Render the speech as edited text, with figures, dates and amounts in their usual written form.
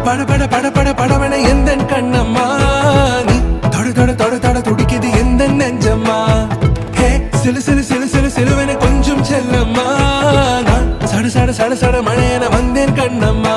பட பட பட பட படவன எந்த கண்ணம்மா நீ தொட தொட தொட தொட துடிக்குது எந்த நெஞ்சம்மா ஹே சிலு சிலு சிலு சிலு சிலுவன கொஞ்சம் செல்லம்மா நான் சட சட சட சட மழையன வந்தேன் கண்ணம்மா